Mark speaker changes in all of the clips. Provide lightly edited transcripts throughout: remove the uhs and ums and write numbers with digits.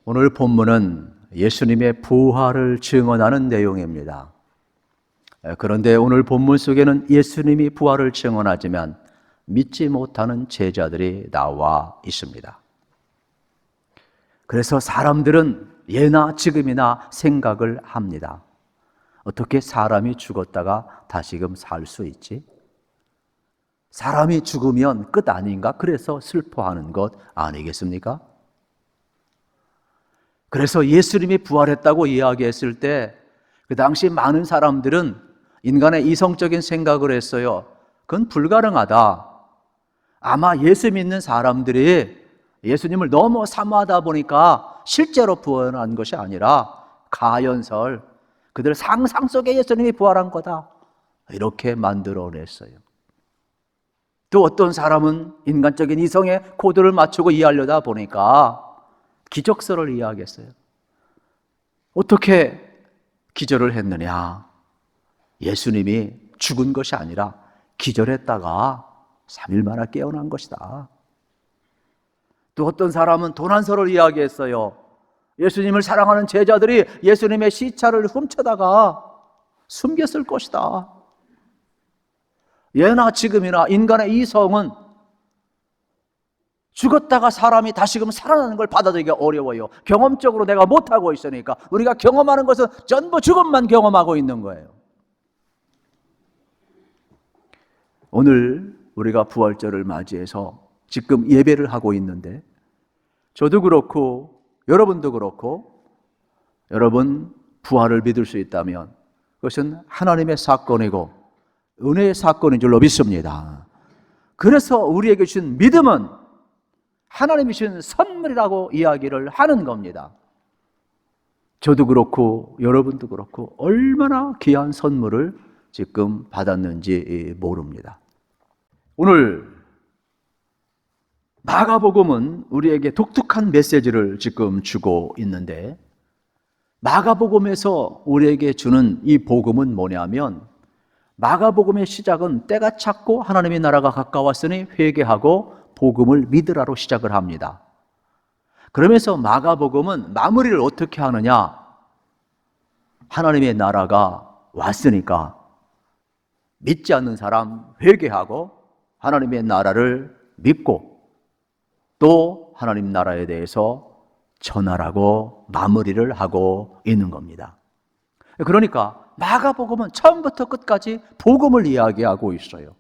Speaker 1: 오늘 본문은 예수님의 부활을 증언하는 내용입니다. 그런데 오늘 본문 속에는 예수님이 부활을 증언하지만 믿지 못하는 제자들이 나와 있습니다. 그래서 사람들은 예나 지금이나 생각을 합니다. 어떻게 사람이 죽었다가 다시금 살 수 있지? 사람이 죽으면 끝 아닌가? 그래서 슬퍼하는 것 아니겠습니까? 그래서 예수님이 부활했다고 이야기했을 때 그 당시 많은 사람들은 인간의 이성적인 생각을 했어요. 그건 불가능하다. 아마 예수 믿는 사람들이 예수님을 너무 사모하다 보니까 실제로 부활한 것이 아니라 가연설, 그들 상상 속에 예수님이 부활한 거다, 이렇게 만들어냈어요. 또 어떤 사람은 인간적인 이성에 코드를 맞추고 이해하려다 보니까 기적설을 이야기했어요. 어떻게 기절을 했느냐? 예수님이 죽은 것이 아니라 기절했다가 3일 만에 깨어난 것이다. 또 어떤 사람은 도난설을 이야기했어요. 예수님을 사랑하는 제자들이 예수님의 시체를 훔쳐다가 숨겼을 것이다. 예나 지금이나 인간의 이성은 죽었다가 사람이 다시금 살아나는 걸 받아들이기 어려워요. 경험적으로 내가 못하고 있으니까. 우리가 경험하는 것은 전부 죽음만 경험하고 있는 거예요. 오늘 우리가 부활절을 맞이해서 지금 예배를 하고 있는데 저도 그렇고 여러분도 그렇고, 여러분 부활을 믿을 수 있다면 그것은 하나님의 사건이고 은혜의 사건인 줄로 믿습니다. 그래서 우리에게 주신 믿음은 하나님이 주신 선물이라고 이야기를 하는 겁니다. 저도 그렇고 여러분도 그렇고 얼마나 귀한 선물을 지금 받았는지 모릅니다. 오늘 마가복음은 우리에게 독특한 메시지를 지금 주고 있는데, 마가복음에서 우리에게 주는 이 복음은 뭐냐면, 마가복음의 시작은 때가 찼고 하나님의 나라가 가까웠으니 회개하고 복음을 믿으라로 시작을 합니다. 그러면서 마가복음은 마무리를 어떻게 하느냐? 하나님의 나라가 왔으니까 믿지 않는 사람 회개하고 하나님의 나라를 믿고 또 하나님 나라에 대해서 전하라고 마무리를 하고 있는 겁니다. 그러니까 마가복음은 처음부터 끝까지 복음을 이야기하고 있어요.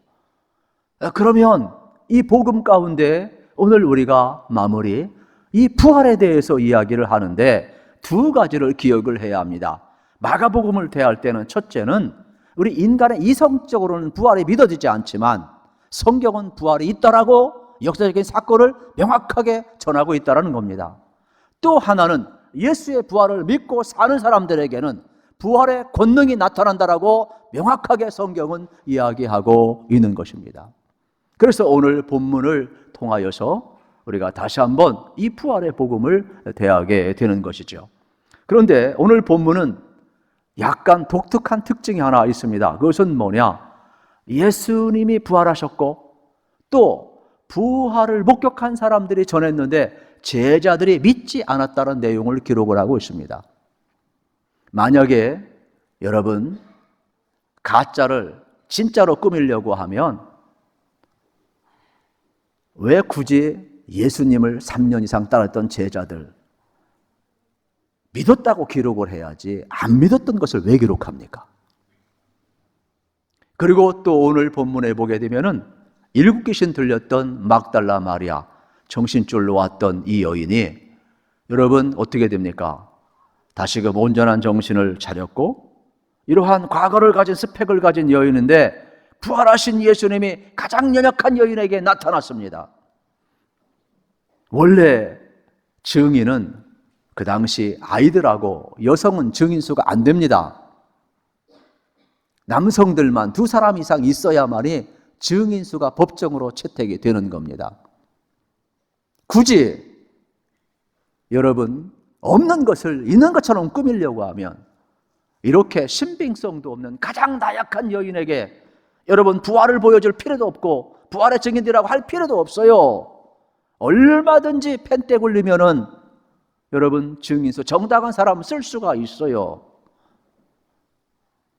Speaker 1: 그러면 이 복음 가운데 오늘 우리가 마무리, 이 부활에 대해서 이야기를 하는데 두 가지를 기억을 해야 합니다. 마가복음을 대할 때는 첫째는 우리 인간의 이성적으로는 부활이 믿어지지 않지만 성경은 부활이 있다라고 역사적인 사건을 명확하게 전하고 있다는 겁니다. 또 하나는 예수의 부활을 믿고 사는 사람들에게는 부활의 권능이 나타난다라고 명확하게 성경은 이야기하고 있는 것입니다. 그래서 오늘 본문을 통하여서 우리가 다시 한번 이 부활의 복음을 대하게 되는 것이죠. 그런데 오늘 본문은 약간 독특한 특징이 하나 있습니다. 그것은 뭐냐? 예수님이 부활하셨고 또 부활을 목격한 사람들이 전했는데 제자들이 믿지 않았다는 내용을 기록을 하고 있습니다. 만약에 여러분 가짜를 진짜로 꾸미려고 하면 왜 굳이 예수님을 3년 이상 따랐던 제자들 믿었다고 기록을 해야지 안 믿었던 것을 왜 기록합니까? 그리고 또 오늘 본문에 보게 되면은 7 귀신 들렸던 막달라 마리아, 정신줄로 왔던 이 여인이 여러분 어떻게 됩니까? 다시금 온전한 정신을 차렸고 이러한 과거를 가진 스펙을 가진 여인인데 부활하신 예수님이 가장 연약한 여인에게 나타났습니다. 원래 증인은 그 당시 아이들하고 여성은 증인수가 안 됩니다. 남성들만 2사람 이상 있어야만이 증인수가 법정으로 채택이 되는 겁니다. 굳이 여러분 없는 것을 있는 것처럼 꾸미려고 하면 이렇게 신빙성도 없는 가장 나약한 여인에게 여러분 부활을 보여줄 필요도 없고 부활의 증인들이라고 할 필요도 없어요. 얼마든지 펜대 굴리면은 여러분 증인서 정당한 사람 쓸 수가 있어요.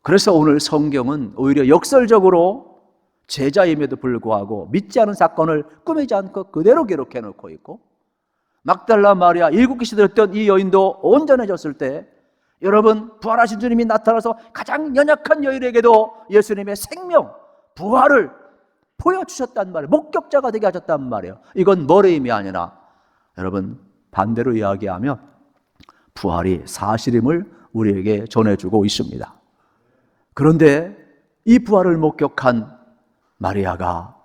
Speaker 1: 그래서 오늘 성경은 오히려 역설적으로 제자임에도 불구하고 믿지 않은 사건을 꾸미지 않고 그대로 기록해 놓고 있고, 막달라 마리아 7기시 들었던 이 여인도 온전해졌을 때 여러분 부활하신 주님이 나타나서 가장 연약한 여인에게도 예수님의 생명, 부활을 보여주셨단 말이에요. 목격자가 되게 하셨단 말이에요. 이건 머리임이 아니라 여러분 반대로 이야기하면 부활이 사실임을 우리에게 전해주고 있습니다. 그런데 이 부활을 목격한 마리아가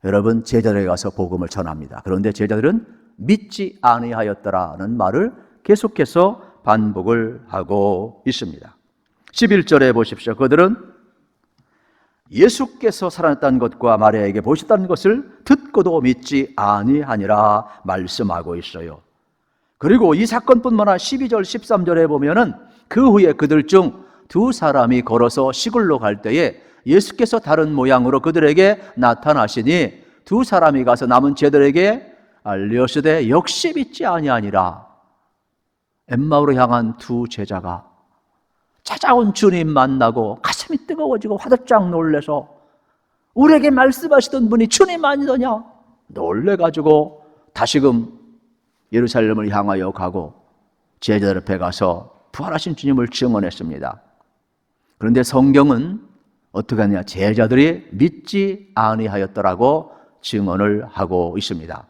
Speaker 1: 여러분 제자들에게 가서 복음을 전합니다. 그런데 제자들은 믿지 아니하였더라는 말을 계속해서 반복을 하고 있습니다. 11절에 보십시오. 그들은 예수께서 살아났다는 것과 마리아에게 보셨다는 것을 듣고도 믿지 아니하니라 말씀하고 있어요. 그리고 이 사건뿐만 아니라 12절 13절에 보면은 그 후에 그들 중 2사람이 걸어서 시골로 갈 때에 예수께서 다른 모양으로 그들에게 나타나시니 2사람이 가서 남은 제자들에게 알려주되 역시 믿지 아니하니라. 엠마오로 향한 2 제자가 찾아온 주님 만나고 가슴이 뜨거워지고 화들짝 놀래서 우리에게 말씀하시던 분이 주님 아니더냐 놀래가지고 다시금 예루살렘을 향하여 가고 제자들 앞에 가서 부활하신 주님을 증언했습니다. 그런데 성경은 어떻게 하냐? 제자들이 믿지 아니하였더라고 증언을 하고 있습니다.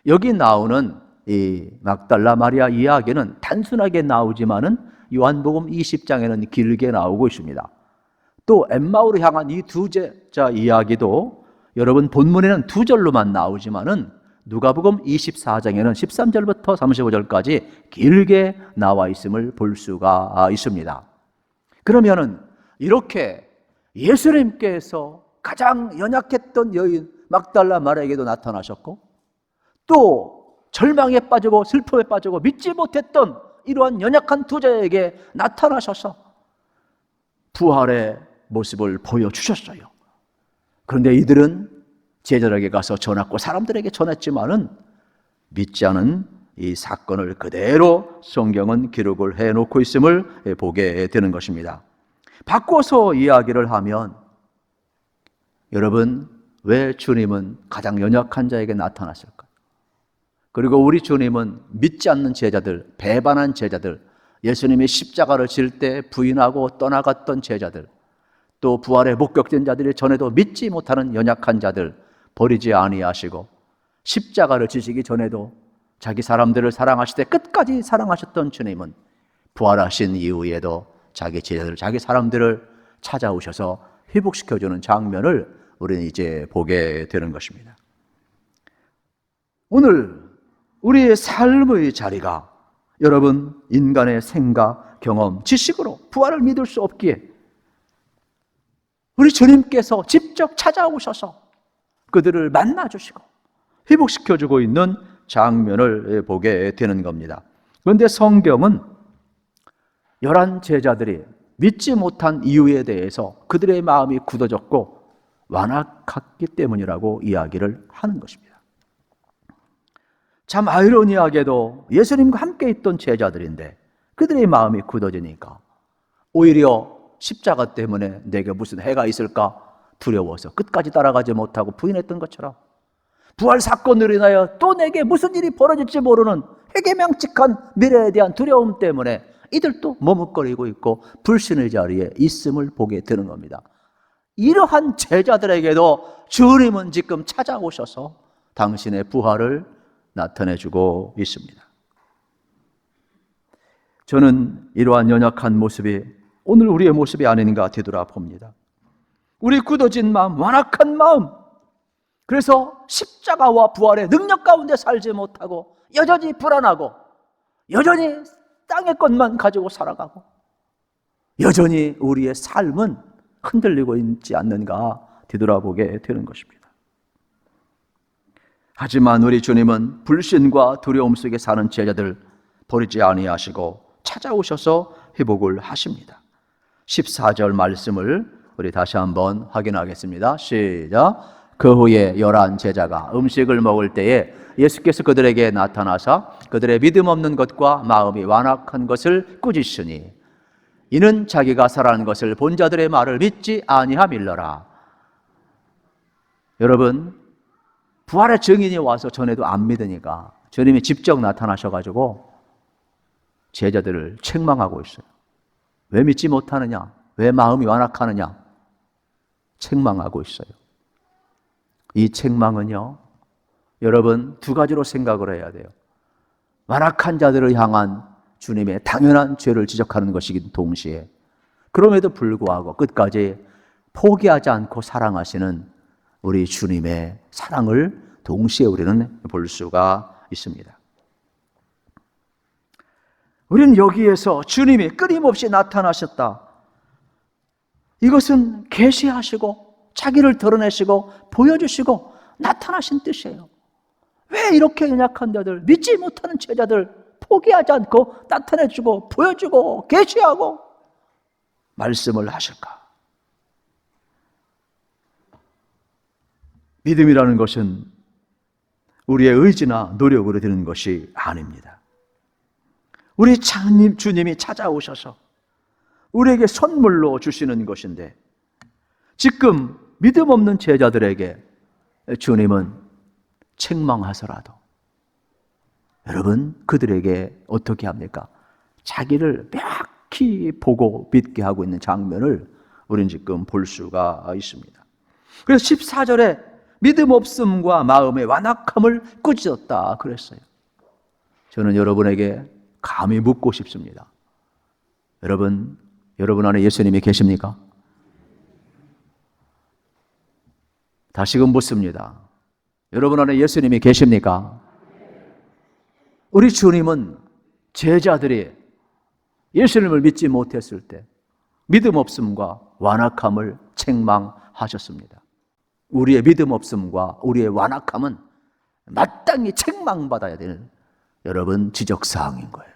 Speaker 1: 여기 나오는 이 막달라 마리아 이야기는 단순하게 나오지만은 요한복음 20장에는 길게 나오고 있습니다. 또 엠마오로 향한 이 2 제자 이야기도 여러분 본문에는 2절로만 나오지만은 누가복음 24장에는 13절부터 35절까지 길게 나와 있음을 볼 수가 있습니다. 그러면은 이렇게 예수님께서 가장 연약했던 여인 막달라 마리아에게도 나타나셨고 또 절망에 빠지고 슬픔에 빠지고 믿지 못했던 이러한 연약한 2 제자에게 나타나셔서 부활의 모습을 보여주셨어요. 그런데 이들은 제자들에게 가서 전했고 사람들에게 전했지만은 믿지 않은 이 사건을 그대로 성경은 기록을 해놓고 있음을 보게 되는 것입니다. 바꿔서 이야기를 하면 여러분 왜 주님은 가장 연약한 자에게 나타났을까? 그리고 우리 주님은 믿지 않는 제자들, 배반한 제자들, 예수님이 십자가를 질 때 부인하고 떠나갔던 제자들, 또 부활에 목격된 자들이 전에도 믿지 못하는 연약한 자들 버리지 아니하시고 십자가를 지시기 전에도 자기 사람들을 사랑하시되 끝까지 사랑하셨던 주님은 부활하신 이후에도 자기 제자들, 자기 사람들을 찾아오셔서 회복시켜주는 장면을 우리는 이제 보게 되는 것입니다. 오늘 우리의 삶의 자리가 여러분 인간의 생각, 경험, 지식으로 부활을 믿을 수 없기에 우리 주님께서 직접 찾아오셔서 그들을 만나주시고 회복시켜주고 있는 장면을 보게 되는 겁니다. 그런데 성경은 11 제자들이 믿지 못한 이유에 대해서 그들의 마음이 굳어졌고 완악했기 때문이라고 이야기를 하는 것입니다. 참 아이러니하게도 예수님과 함께 있던 제자들인데 그들의 마음이 굳어지니까 오히려 십자가 때문에 내게 무슨 해가 있을까 두려워서 끝까지 따라가지 못하고 부인했던 것처럼 부활 사건으로 인하여 또 내게 무슨 일이 벌어질지 모르는 회개망측한 미래에 대한 두려움 때문에 이들도 머뭇거리고 있고 불신의 자리에 있음을 보게 되는 겁니다. 이러한 제자들에게도 주님은 지금 찾아오셔서 당신의 부활을 나타내주고 있습니다. 저는 이러한 연약한 모습이 오늘 우리의 모습이 아닌가 되돌아봅니다. 우리 굳어진 마음, 완악한 마음, 그래서 십자가와 부활의 능력 가운데 살지 못하고 여전히 불안하고 여전히 땅의 것만 가지고 살아가고 여전히 우리의 삶은 흔들리고 있지 않는가 되돌아보게 되는 것입니다. 하지만 우리 주님은 불신과 두려움 속에 사는 제자들 버리지 아니하시고 찾아오셔서 회복을 하십니다. 14절 말씀을 우리 다시 한번 확인하겠습니다. 시작. 그 후에 11 제자가 음식을 먹을 때에 예수께서 그들에게 나타나사 그들의 믿음 없는 것과 마음이 완악한 것을 꾸짖으니 이는 자기가 살아난 것을 본 자들의 말을 믿지 아니함일러라. 여러분, 부활의 증인이 와서 전에도 안 믿으니까 주님이 직접 나타나셔가지고 제자들을 책망하고 있어요. 왜 믿지 못하느냐? 왜 마음이 완악하느냐? 책망하고 있어요. 이 책망은요, 여러분 두 가지로 생각을 해야 돼요. 완악한 자들을 향한 주님의 당연한 죄를 지적하는 것이긴 동시에 그럼에도 불구하고 끝까지 포기하지 않고 사랑하시는 우리 주님의 사랑을 동시에 우리는 볼 수가 있습니다. 우리는 여기에서 주님이 끊임없이 나타나셨다. 이것은 계시하시고 자기를 드러내시고 보여주시고 나타나신 뜻이에요. 왜 이렇게 연약한 자들, 믿지 못하는 제자들 포기하지 않고 나타내주고 보여주고 계시하고 말씀을 하실까? 믿음이라는 것은 우리의 의지나 노력으로 되는 것이 아닙니다. 우리 주님이 찾아오셔서 우리에게 선물로 주시는 것인데 지금 믿음 없는 제자들에게 주님은 책망하서라도 여러분 그들에게 어떻게 합니까? 자기를 명확히 보고 믿게 하고 있는 장면을 우리는 지금 볼 수가 있습니다. 그래서 14절에 믿음 없음과 마음의 완악함을 꾸짖었다 그랬어요. 저는 여러분에게 감히 묻고 싶습니다. 여러분 안에 예수님이 계십니까? 다시금 묻습니다. 여러분 안에 예수님이 계십니까? 우리 주님은 제자들이 예수님을 믿지 못했을 때 믿음 없음과 완악함을 책망하셨습니다. 우리의 믿음 없음과 우리의 완악함은 마땅히 책망받아야 되는 여러분 지적사항인 거예요.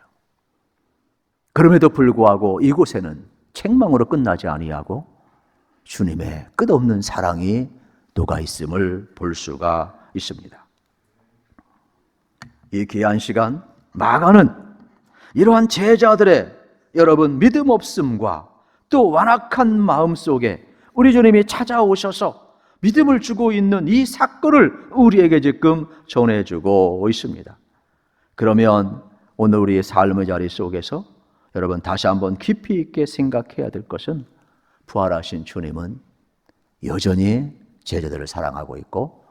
Speaker 1: 그럼에도 불구하고 이곳에는 책망으로 끝나지 아니하고 주님의 끝없는 사랑이 녹아 있음을 볼 수가 있습니다. 이 귀한 시간 마가는 이러한 제자들의 여러분 믿음 없음과 또 완악한 마음 속에 우리 주님이 찾아오셔서 믿음을 주고 있는 이 사건을 우리에게 지금 전해주고 있습니다. 그러면 오늘 우리의 삶의 자리 속에서 여러분 다시 한번 깊이 있게 생각해야 될 것은 부활하신 주님은 여전히 제자들을 사랑하고 있고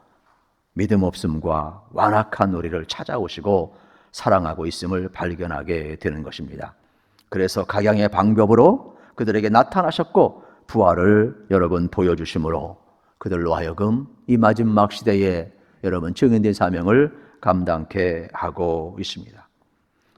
Speaker 1: 믿음 없음과 완악한 우리를 찾아오시고 사랑하고 있음을 발견하게 되는 것입니다. 그래서 각양의 방법으로 그들에게 나타나셨고 부활을 여러분 보여주심으로 그들로 하여금 이 마지막 시대에 여러분 증인된 사명을 감당케 하고 있습니다.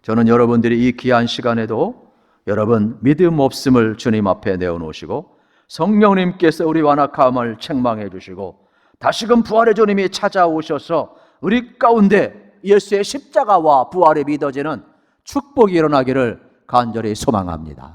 Speaker 1: 저는 여러분들이 이 귀한 시간에도 여러분 믿음 없음을 주님 앞에 내어놓으시고 성령님께서 우리 완악함을 책망해 주시고 다시금 부활의 주님이 찾아오셔서 우리 가운데 예수의 십자가와 부활이 믿어지는 축복이 일어나기를 간절히 소망합니다.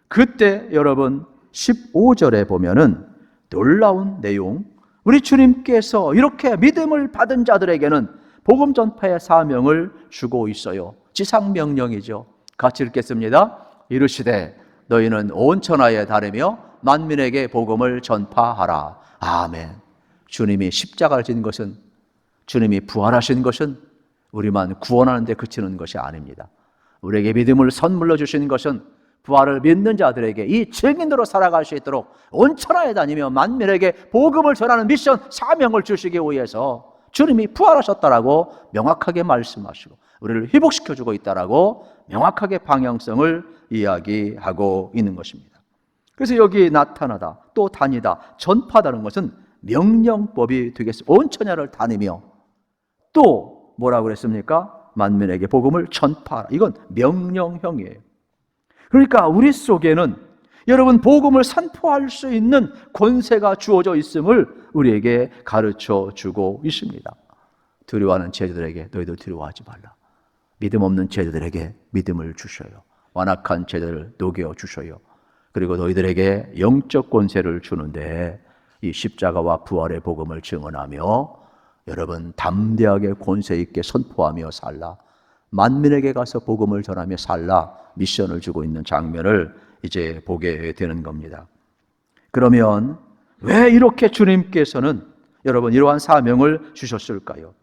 Speaker 1: 그때 여러분 15절에 보면은 놀라운 내용, 우리 주님께서 이렇게 믿음을 받은 자들에게는 복음 전파의 사명을 주고 있어요. 지상명령이죠. 같이 읽겠습니다. 이르시되 너희는 온 천하에 다니며 만민에게 복음을 전파하라. 아멘. 주님이 십자가를 진 것은, 주님이 부활하신 것은 우리만 구원하는 데 그치는 것이 아닙니다. 우리에게 믿음을 선물로 주신 것은 부활을 믿는 자들에게 이 증인으로 살아갈 수 있도록 온 천하에 다니며 만민에게 복음을 전하는 미션 사명을 주시기 위해서 주님이 부활하셨다라고 명확하게 말씀하시고 우리를 회복시켜주고 있다라고 명확하게 방향성을 이야기하고 있는 것입니다. 그래서 여기 나타나다, 또 다니다, 전파다는 것은 명령법이 되겠습니다. 온 천하를 다니며 또 뭐라고 그랬습니까? 만민에게 복음을 전파하라. 이건 명령형이에요. 그러니까 우리 속에는 여러분 복음을 선포할 수 있는 권세가 주어져 있음을 우리에게 가르쳐 주고 있습니다. 두려워하는 제자들에게 너희들 두려워하지 말라. 믿음 없는 제자들에게 믿음을 주셔요. 완악한 제자들을 녹여 주셔요. 그리고 너희들에게 영적 권세를 주는데 이 십자가와 부활의 복음을 증언하며 여러분 담대하게 권세 있게 선포하며 살라, 만민에게 가서 복음을 전하며 살라 미션을 주고 있는 장면을 이제 보게 되는 겁니다. 그러면 왜 이렇게 주님께서는 여러분 이러한 사명을 주셨을까요?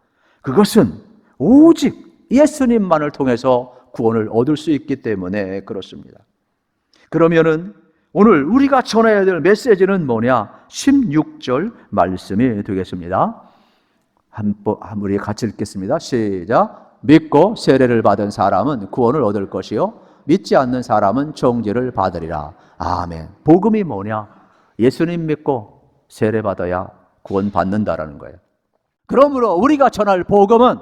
Speaker 1: 그것은 오직 예수님만을 통해서 구원을 얻을 수 있기 때문에 그렇습니다. 그러면은 오늘 우리가 전해야 될 메시지는 뭐냐? 16절 말씀이 되겠습니다. 우리 같이 읽겠습니다. 시작. 믿고 세례를 받은 사람은 구원을 얻을 것이요 믿지 않는 사람은 정죄를 받으리라. 아멘. 복음이 뭐냐? 예수님 믿고 세례 받아야 구원 받는다라는 거예요. 그러므로 우리가 전할 복음은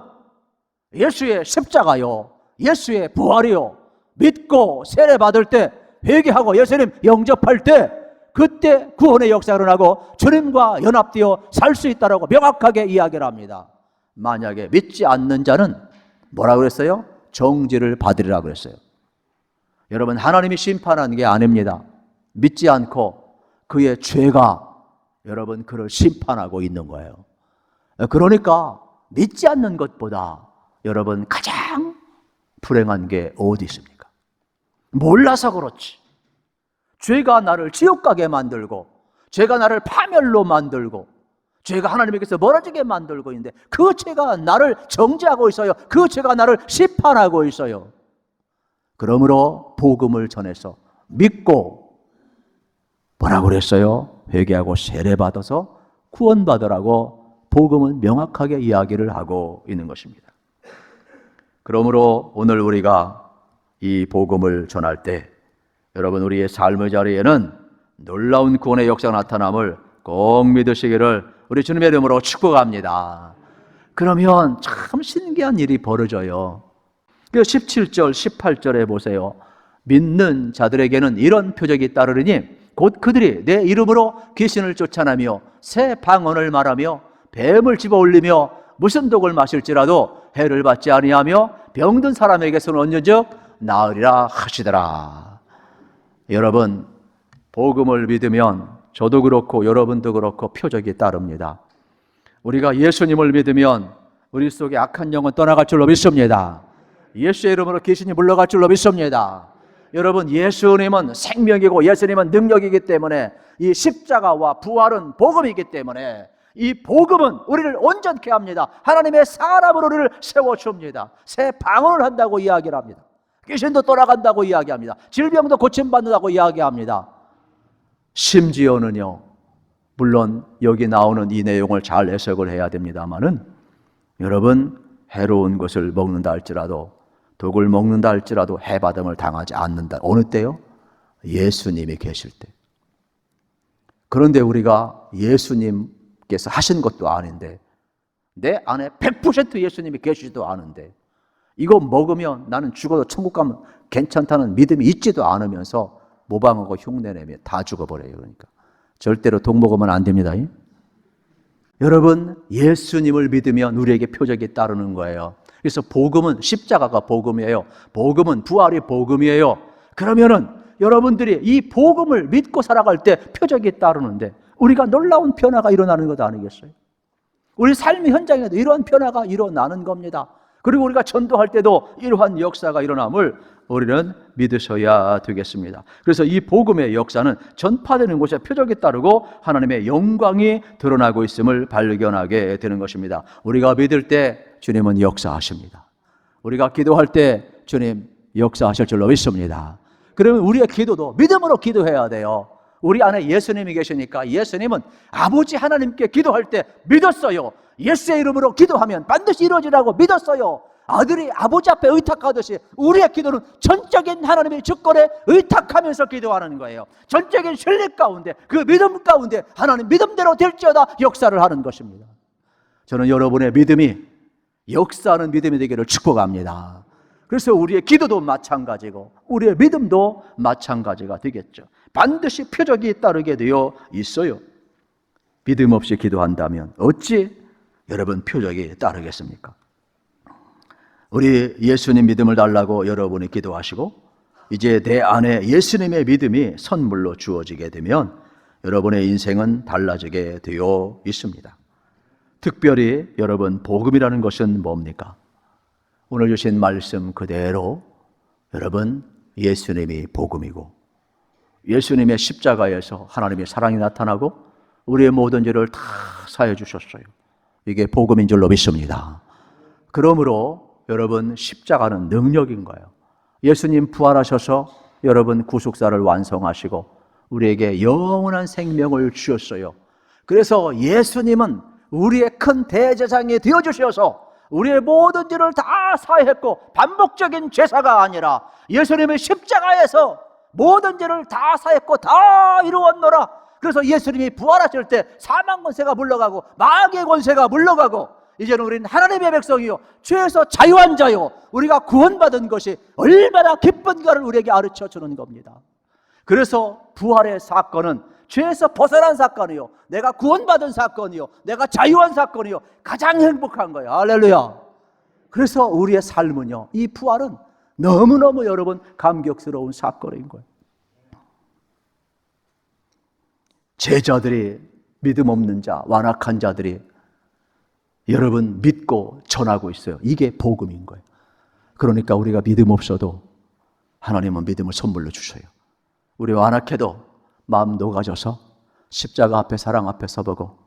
Speaker 1: 예수의 십자가요, 예수의 부활이요, 믿고 세례 받을 때, 회개하고 예수님 영접할 때, 그때 구원의 역사가 일어나고 주님과 연합되어 살 수 있다라고 명확하게 이야기를 합니다. 만약에 믿지 않는 자는 뭐라고 그랬어요? 정죄를 받으리라 그랬어요. 여러분, 하나님이 심판하는 게 아닙니다. 믿지 않고 그의 죄가 여러분 그를 심판하고 있는 거예요. 그러니까 믿지 않는 것보다 여러분 가장 불행한 게 어디 있습니까? 몰라서 그렇지. 죄가 나를 지옥 가게 만들고, 죄가 나를 파멸로 만들고, 죄가 하나님에게서 멀어지게 만들고 있는데 그 죄가 나를 정죄하고 있어요. 그 죄가 나를 심판하고 있어요. 그러므로 복음을 전해서 믿고 뭐라고 그랬어요? 회개하고 세례받아서 구원받으라고 복음은 명확하게 이야기를 하고 있는 것입니다. 그러므로 오늘 우리가 이 복음을 전할 때 여러분 우리의 삶의 자리에는 놀라운 구원의 역사가 나타남을 꼭 믿으시기를 우리 주님의 이름으로 축복합니다. 그러면 참 신기한 일이 벌어져요. 그 17절, 18절에 보세요. 믿는 자들에게는 이런 표적이 따르리니 곧 그들이 내 이름으로 귀신을 쫓아내며 새 방언을 말하며 뱀을 집어 올리며 무슨 독을 마실지라도 해를 받지 아니하며 병든 사람에게서는 언제적 나으리라 하시더라. 여러분, 복음을 믿으면 저도 그렇고 여러분도 그렇고 표적이 따릅니다. 우리가 예수님을 믿으면 우리 속에 악한 영은 떠나갈 줄로 믿습니다. 예수의 이름으로 귀신이 물러갈 줄로 믿습니다. 여러분, 예수님은 생명이고 예수님은 능력이기 때문에 이 십자가와 부활은 복음이기 때문에 이 복음은 우리를 온전케 합니다. 하나님의 사람으로 우리를 세워줍니다. 새 방언을 한다고 이야기를 합니다. 귀신도 떠나간다고 이야기합니다. 질병도 고침받는다고 이야기합니다. 심지어는요, 물론 여기 나오는 이 내용을 잘 해석을 해야 됩니다만은 여러분, 해로운 것을 먹는다 할지라도, 독을 먹는다 할지라도 해받음을 당하지 않는다. 어느 때요? 예수님이 계실 때. 그런데 우리가 예수님께서 하신 것도 아닌데, 내 안에 100% 예수님이 계시지도 않은데, 이거 먹으면 나는 죽어도 천국 가면 괜찮다는 믿음이 있지도 않으면서 모방하고 흉내내며 다 죽어버려요. 그러니까 절대로 독 먹으면 안 됩니다. 여러분, 예수님을 믿으면 우리에게 표적이 따르는 거예요. 그래서 복음은 십자가가 복음이에요. 복음은 부활이 복음이에요. 그러면은 여러분들이 이 복음을 믿고 살아갈 때 표적이 따르는데 우리가 놀라운 변화가 일어나는 것 아니겠어요? 우리 삶의 현장에도 이러한 변화가 일어나는 겁니다. 그리고 우리가 전도할 때도 이러한 역사가 일어남을 우리는 믿으셔야 되겠습니다. 그래서 이 복음의 역사는 전파되는 곳에 표적이 따르고 하나님의 영광이 드러나고 있음을 발견하게 되는 것입니다. 우리가 믿을 때 주님은 역사하십니다. 우리가 기도할 때 주님 역사하실 줄로 믿습니다. 그러면 우리의 기도도 믿음으로 기도해야 돼요. 우리 안에 예수님이 계시니까 예수님은 아버지 하나님께 기도할 때 믿었어요. 예수의 이름으로 기도하면 반드시 이루어지라고 믿었어요. 아들이 아버지 앞에 의탁하듯이 우리의 기도는 전적인 하나님의 주권에 의탁하면서 기도하는 거예요. 전적인 신뢰 가운데, 그 믿음 가운데 하나님 믿음대로 될지어다 역사를 하는 것입니다. 저는 여러분의 믿음이 역사하는 믿음이 되기를 축복합니다. 그래서 우리의 기도도 마찬가지고 우리의 믿음도 마찬가지가 되겠죠. 반드시 표적이 따르게 되어 있어요. 믿음 없이 기도한다면 어찌 여러분 표적이 따르겠습니까? 우리 예수님 믿음을 달라고 여러분이 기도하시고 이제 내 안에 예수님의 믿음이 선물로 주어지게 되면 여러분의 인생은 달라지게 되어 있습니다. 특별히 여러분, 복음이라는 것은 뭡니까? 오늘 주신 말씀 그대로 여러분, 예수님이 복음이고 예수님의 십자가에서 하나님의 사랑이 나타나고 우리의 모든 죄를 다 사해 주셨어요. 이게 복음인 줄로 믿습니다. 그러므로 여러분, 십자가는 능력인 거예요. 예수님 부활하셔서 여러분 구속사를 완성하시고 우리에게 영원한 생명을 주셨어요. 그래서 예수님은 우리의 큰 대제사장이 되어주셔서 우리의 모든 죄를 다 사했고, 반복적인 제사가 아니라 예수님의 십자가에서 모든 죄를 다 사했고 다 이루었노라. 그래서 예수님이 부활하실 때 사망 권세가 물러가고 마귀의 권세가 물러가고 이제는 우리는 하나님의 백성이요 죄에서 자유한 자요 우리가 구원받은 것이 얼마나 기쁜가를 우리에게 가르쳐 주는 겁니다. 그래서 부활의 사건은 죄에서 벗어난 사건이요, 내가 구원받은 사건이요, 내가 자유한 사건이요, 가장 행복한 거예요. 할렐루야. 그래서 우리의 삶은요, 이 부활은 너무너무 여러분 감격스러운 사건인 거예요. 제자들이, 믿음 없는 자, 완악한 자들이 여러분 믿고 전하고 있어요. 이게 복음인 거예요. 그러니까 우리가 믿음 없어도 하나님은 믿음을 선물로 주셔요. 우리 완악해도 마음 녹아져서 십자가 앞에, 사랑 앞에 서보고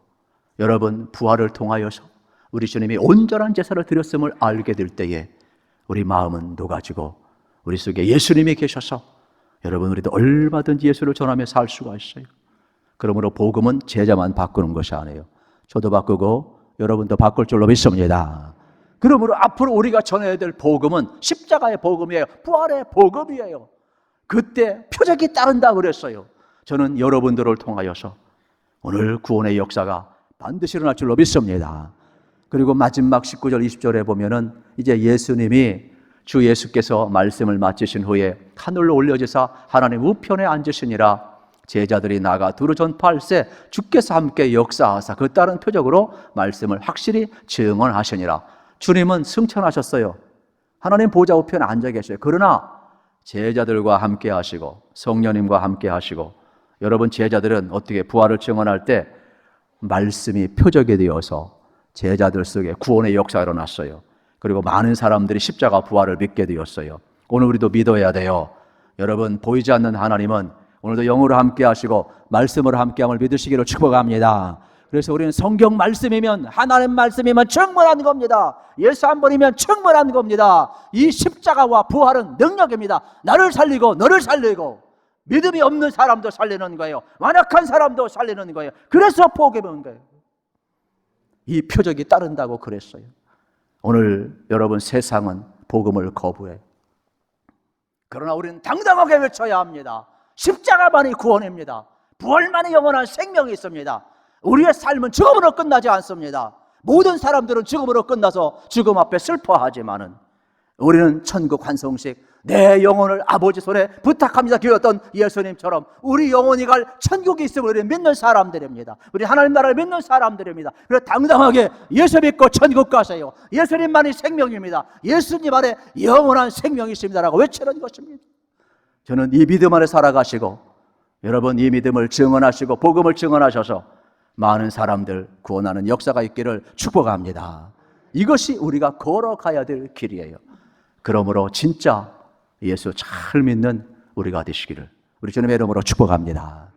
Speaker 1: 여러분 부활을 통하여서 우리 주님이 온전한 제사를 드렸음을 알게 될 때에 우리 마음은 녹아지고 우리 속에 예수님이 계셔서 여러분 우리도 얼마든지 예수를 전하며 살 수가 있어요. 그러므로 복음은 제자만 바꾸는 것이 아니에요. 저도 바꾸고 여러분도 바꿀 줄로 믿습니다. 그러므로 앞으로 우리가 전해야 될 복음은 십자가의 복음이에요. 부활의 복음이에요. 그때 표적이 따른다 그랬어요. 저는 여러분들을 통하여서 오늘 구원의 역사가 반드시 일어날 줄로 믿습니다. 그리고 마지막 19절 20절에 보면은 이제 예수님이 주 예수께서 말씀을 마치신 후에 하늘로 올려지사 하나님 우편에 앉으시니라. 제자들이 나가 두루 전파할세 주께서 함께 역사하사 그 다른 표적으로 말씀을 확실히 증언하시니라. 주님은 승천하셨어요. 하나님 보좌 우편에 앉아 계셔요. 그러나 제자들과 함께 하시고 성령님과 함께 하시고 여러분 제자들은 어떻게 부활을 증언할 때 말씀이 표적이 되어서 제자들 속에 구원의 역사가 일어났어요. 그리고 많은 사람들이 십자가 부활을 믿게 되었어요. 오늘 우리도 믿어야 돼요. 여러분 보이지 않는 하나님은 오늘도 영으로 함께 하시고 말씀으로 함께 함을 믿으시기를 축복합니다. 그래서 우리는 성경 말씀이면, 하나님 말씀이면 충분한 겁니다. 예수 한 번이면 충분한 겁니다. 이 십자가와 부활은 능력입니다. 나를 살리고 너를 살리고 믿음이 없는 사람도 살리는 거예요. 완악한 사람도 살리는 거예요. 그래서 복음인 거예요. 이 표적이 따른다고 그랬어요. 오늘 여러분 세상은 복음을 거부해요. 그러나 우리는 당당하게 외쳐야 합니다. 십자가만이 구원입니다. 부활만이 영원한 생명이 있습니다. 우리의 삶은 죽음으로 끝나지 않습니다. 모든 사람들은 죽음으로 끝나서 죽음 앞에 슬퍼하지만은 우리는 천국 환송식 내 영혼을 아버지 손에 부탁합니다 기웠던 예수님처럼 우리 영혼이 갈 천국이 있음을 우리 믿는 사람들입니다. 우리 하나님 나라를 믿는 사람들입니다. 그래서 당당하게 예수 믿고 천국 가세요. 예수님만이 생명입니다. 예수님 안에 영원한 생명이 있습니다라고 외치는 것입니다. 저는 이 믿음 안에 살아가시고 여러분 이 믿음을 증언하시고 복음을 증언하셔서 많은 사람들 구원하는 역사가 있기를 축복합니다. 이것이 우리가 걸어가야 될 길이에요. 그러므로 진짜 예수 잘 믿는 우리가 되시기를 우리 주님의 이름으로 축복합니다.